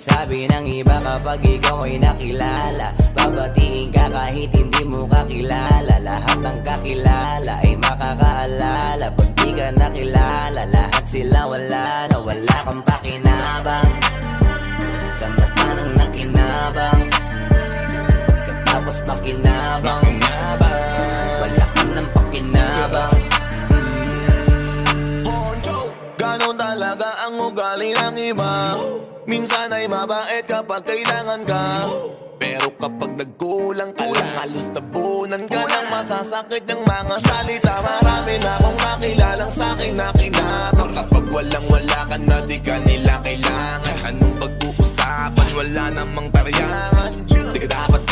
Sabi ng iba kapag ikaw ay nakilala, babatiin ka kahit hindi mo kakilala. Lahat ng kakilala ay makakaalala. Pag di ka nakilala, lahat sila wala na wala kang pakinabang. Sa mata ng nakinabang, pagkatapos makinabang, wala ka ng pakinabang. Ganon talaga ang ugali ng iba. Minsan ay mabait kapag kailangan ka, pero kapag nagkulang ka lang, halos tabunan ka ng masasakit ng mga salita. Marami na akong nakilalang sa'king nakinabang. Kapag walang wala ka na, di ka nila kailangan. Anong pag-uusapan, wala namang tariyangan. Di ka dapat